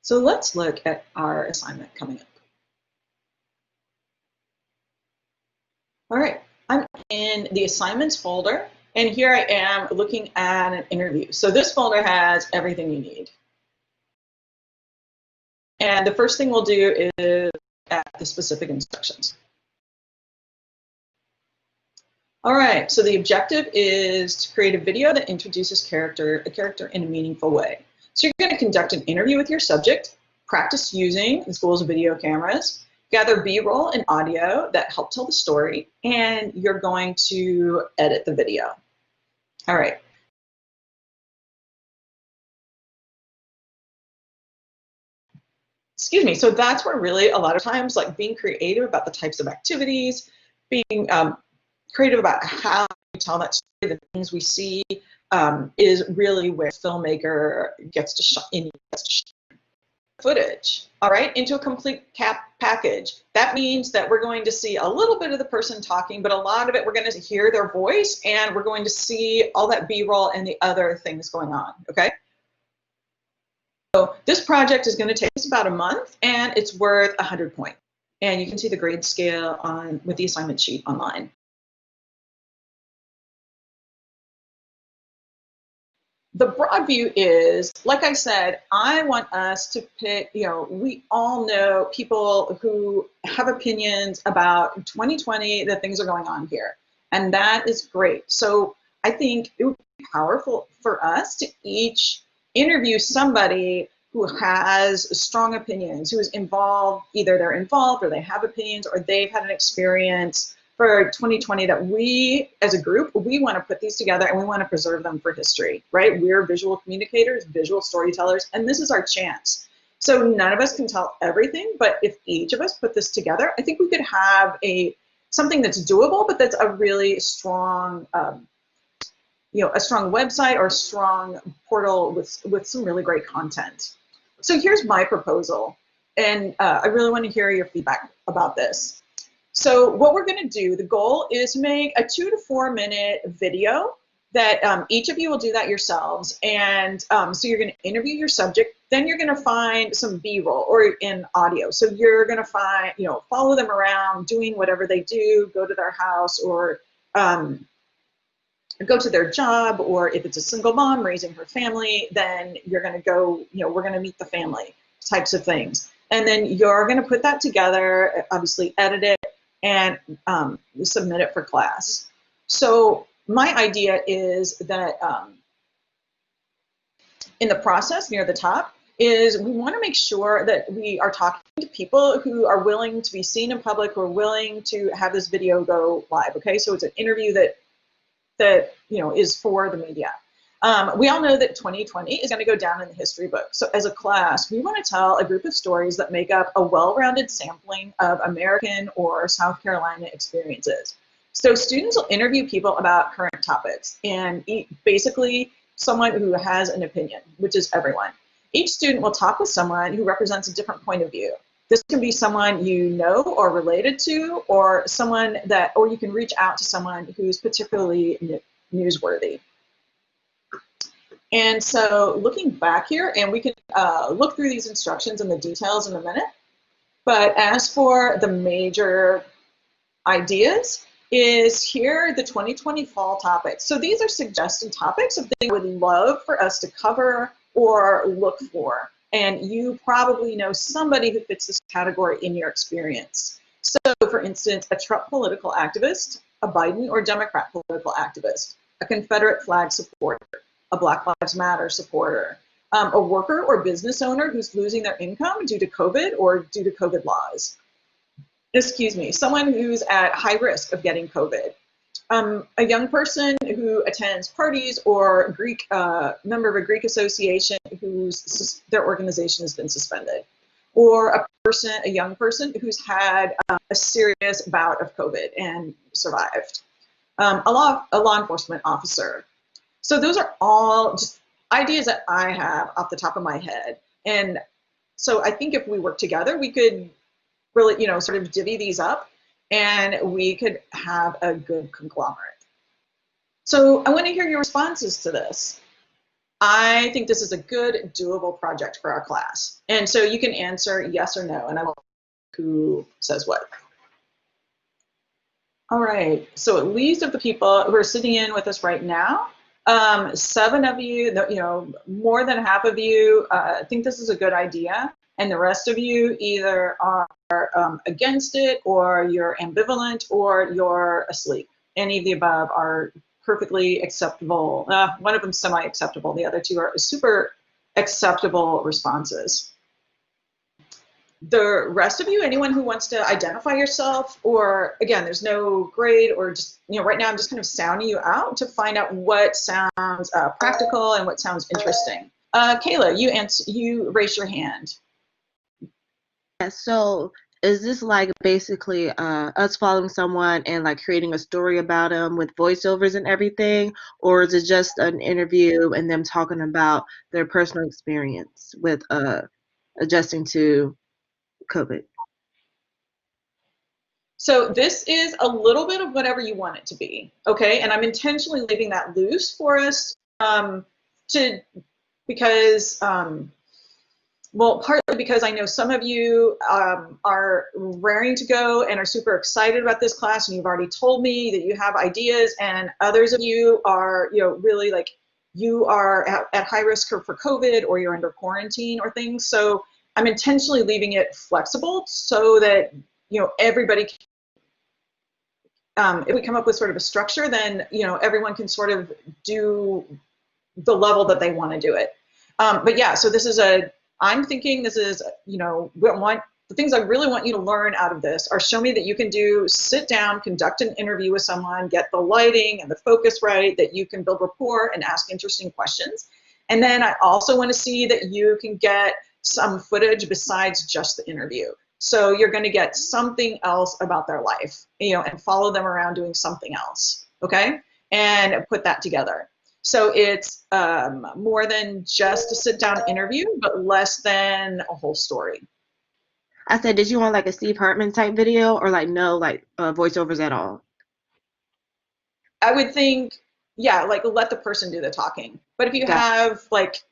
So let's look at our assignment coming up. All right, I'm in the assignments folder, and here I am looking at an interview. So this folder has everything you need. And the first thing we'll do is add the specific instructions. All right, so the objective is to create a video that introduces a character in a meaningful way. So you're going to conduct an interview with your subject, practice using the school's video cameras, gather B-roll and audio that help tell the story, and you're going to edit the video. All right. Excuse me, so that's where really a lot of times like being creative about the types of activities, being creative about how we tell that story, the things we see, is really where filmmaker gets to shine footage, all right, into a complete package. That means that we're going to see a little bit of the person talking, but a lot of it we're going to hear their voice, and we're going to see all that B-roll and the other things going on, okay? So this project is going to take us about a month, and it's worth 100 points. And you can see the grade scale with the assignment sheet online. The broad view is, like I said, I want us to pick, we all know people who have opinions about 2020, the things are going on here. And that is great. So I think it would be powerful for us to each interview somebody who has strong opinions, who is involved, either they're involved or they have opinions or they've had an experience for 2020 that we, as a group, we want to put these together and we want to preserve them for history, right? We're visual communicators, visual storytellers, and this is our chance. So none of us can tell everything, but if each of us put this together, I think we could have something that's doable, but that's a really strong, a strong website or a strong portal with some really great content. So here's my proposal, and I really want to hear your feedback about this. So what we're going to do, the goal is to make a 2 to 4 minute video that each of you will do that yourselves. And so you're going to interview your subject, then you're going to find some B-roll or in audio. So you're going to find, follow them around doing whatever they do, go to their house or go to their job, or if it's a single mom raising her family, then you're going to go, we're going to meet the family types of things. And then you're going to put that together, obviously edit it, and submit it for class. So my idea is that in the process near the top is we want to make sure that we are talking to people who are willing to be seen in public, who are willing to have this video go live, okay? So it's an interview that is for the media. We all know that 2020 is going to go down in the history book. So as a class, we want to tell a group of stories that make up a well-rounded sampling of American or South Carolina experiences. So students will interview people about current topics and basically someone who has an opinion, which is everyone. Each student will talk with someone who represents a different point of view. This can be someone you know or related to, or or you can reach out to someone who's particularly newsworthy. And so looking back here, and we can look through these instructions and the details in a minute, but as for the major ideas, is here the 2020 fall topics. So these are suggested topics of things we would love for us to cover or look for. And you probably know somebody who fits this category in your experience. So for instance, a Trump political activist, a Biden or Democrat political activist, a Confederate flag supporter, a Black Lives Matter supporter, a worker or business owner who's losing their income due to COVID or due to COVID laws. Excuse me, someone who's at high risk of getting COVID. A young person who attends parties or member of a Greek association their organization has been suspended. Or a young person who's had a serious bout of COVID and survived. A law enforcement officer. So those are all just ideas that I have off the top of my head. And so I think if we work together, we could really, sort of divvy these up and we could have a good conglomerate. So I want to hear your responses to this. I think this is a good, doable project for our class. And so you can answer yes or no, and I will who says what. All right, so at least of the people who are sitting in with us right now, 7 of you, more than half of you think this is a good idea, and the rest of you either are against it, or you're ambivalent, or you're asleep. Any of the above are perfectly acceptable. One of them semi-acceptable. The other 2 are super acceptable responses. The rest of you, anyone who wants to identify yourself, or again, there's no grade, or just, right now I'm just kind of sounding you out to find out what sounds practical and what sounds interesting. Kayla, you raise your hand. Yeah, so is this like basically us following someone and like creating a story about them with voiceovers and everything, or is it just an interview and them talking about their personal experience with adjusting to COVID? So this is a little bit of whatever you want it to be, okay? And I'm intentionally leaving that loose for us because well, partly because I know some of you are raring to go and are super excited about this class, and you've already told me that you have ideas, and others of you are, really like, you are at high risk for COVID, or you're under quarantine or things. So I'm intentionally leaving it flexible so that, everybody if we come up with sort of a structure, then, everyone can sort of do the level that they want to do it. But yeah, so I'm thinking this is, the things I really want you to learn out of this are show me that you can sit down, conduct an interview with someone, get the lighting and the focus right, that you can build rapport and ask interesting questions. And then I also want to see that you can get some footage besides just the interview. So you're going to get something else about their life, and follow them around doing something else, okay? And put that together. So it's more than just a sit-down interview, but less than a whole story. I said, did you want like a Steve Hartman type video, or like no, like voiceovers at all? I would think, yeah, like let the person do the talking. But if you have like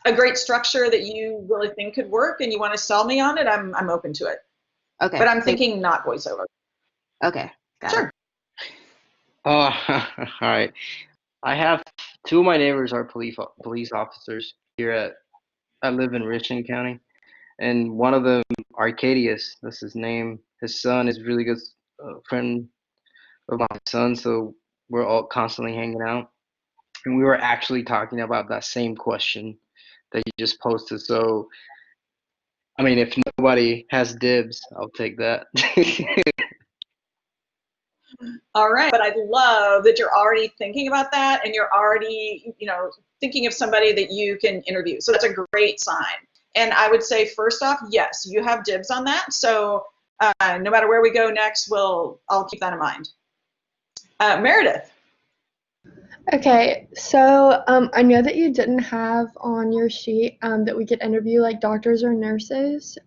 a great structure that you really think could work and you want to sell me on it, I'm open to it. Okay. But I'm thinking not voiceover. Okay. Got Sure. it. Oh, all right. I have 2 of my neighbors are police officers here. I live in Richland County, and one of them, Arcadius, that's his name. His son is a really good friend of my son, so we're all constantly hanging out. And we were actually talking about that same question that you just posted. So, I mean, if nobody has dibs, I'll take that. All right, but I love that you're already thinking about that, and you're already, thinking of somebody that you can interview. So that's a great sign. And I would say, first off, yes, you have dibs on that. So no matter where we go next, I'll keep that in mind. Meredith. Okay, so I know that you didn't have on your sheet that we could interview like doctors or nurses,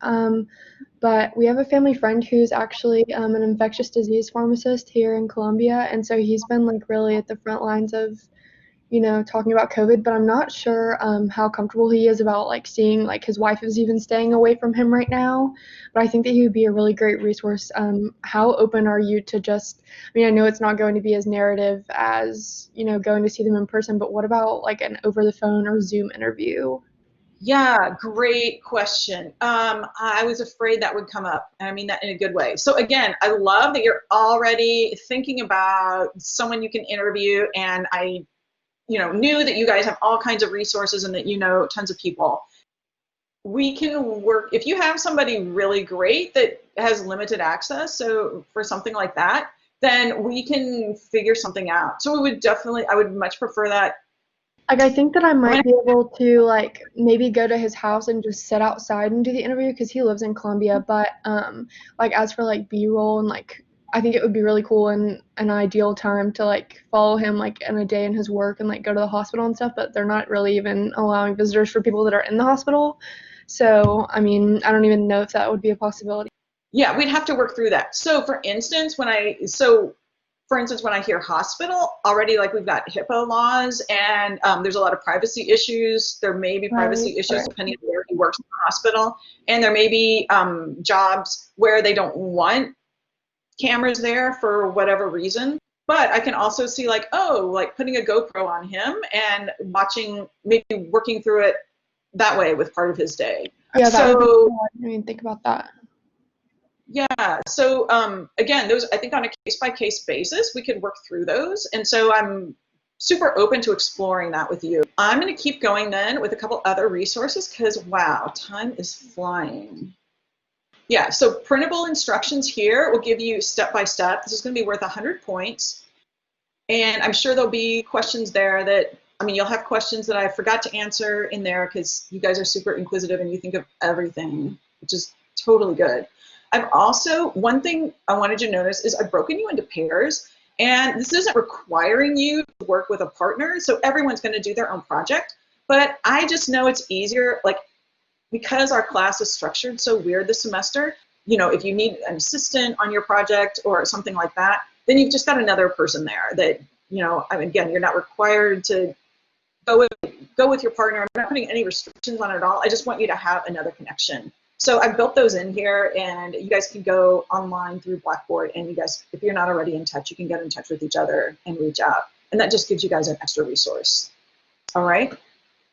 but we have a family friend who's actually an infectious disease pharmacist here in Columbia, and so he's been like really at the front lines of, talking about COVID, but I'm not sure how comfortable he is about like seeing like his wife is even staying away from him right now. But I think that he would be a really great resource. How open are you to I know it's not going to be as narrative as, going to see them in person, but what about like an over the phone or Zoom interview? Yeah, great question. I was afraid that would come up, and I mean that in a good way. So again, I love that you're already thinking about someone you can interview, and I knew that you guys have all kinds of resources and that tons of people. We can work, if you have somebody really great that has limited access, so for something like that, then we can figure something out. So I would much prefer that. Like, I think that I might be able to like maybe go to his house and just sit outside and do the interview because he lives in Columbia. But like as for like B-roll and like I think it would be really cool and an ideal time to like follow him like in a day in his work and like go to the hospital and stuff. But they're not really even allowing visitors for people that are in the hospital. So I mean, I don't even know if that would be a possibility. Yeah, we'd have to work through that. So for instance, for instance, when I hear hospital, already like we've got HIPAA laws, and there's a lot of privacy issues. There may be privacy issues depending on where he works in the hospital. And there may be jobs where they don't want cameras there for whatever reason. But I can also see like, oh, like putting a GoPro on him and watching, maybe working through it that way with part of his day. Yeah, that would be so cool. I didn't even think about that. yeah, so again, those, I think on a case-by-case basis, we could work through those. And so I'm super open to exploring that with you. I'm going to keep going then with a couple other resources because, wow, time is flying. Yeah, so printable instructions here will give you step-by-step. This is going to be worth 100 points. And I'm sure there'll be questions there that, I mean, you'll have questions that I forgot to answer in there because you guys are super inquisitive and you think of everything, which is totally good. I've also, one thing I wanted you to notice is I've broken you into pairs, and this isn't requiring you to work with a partner, so everyone's going to do their own project, but I just know it's easier, like, because our class is structured so weird this semester, you know, if you need an assistant on your project or something like that, then you've just got another person there that, you know, I mean, again, you're not required to go with your partner. I'm not putting any restrictions on it at all. I just want you to have another connection. So I've built those in here, and you guys can go online through Blackboard, and you guys, if you're not already in touch, you can get in touch with each other and reach out. And that just gives you guys an extra resource. All right.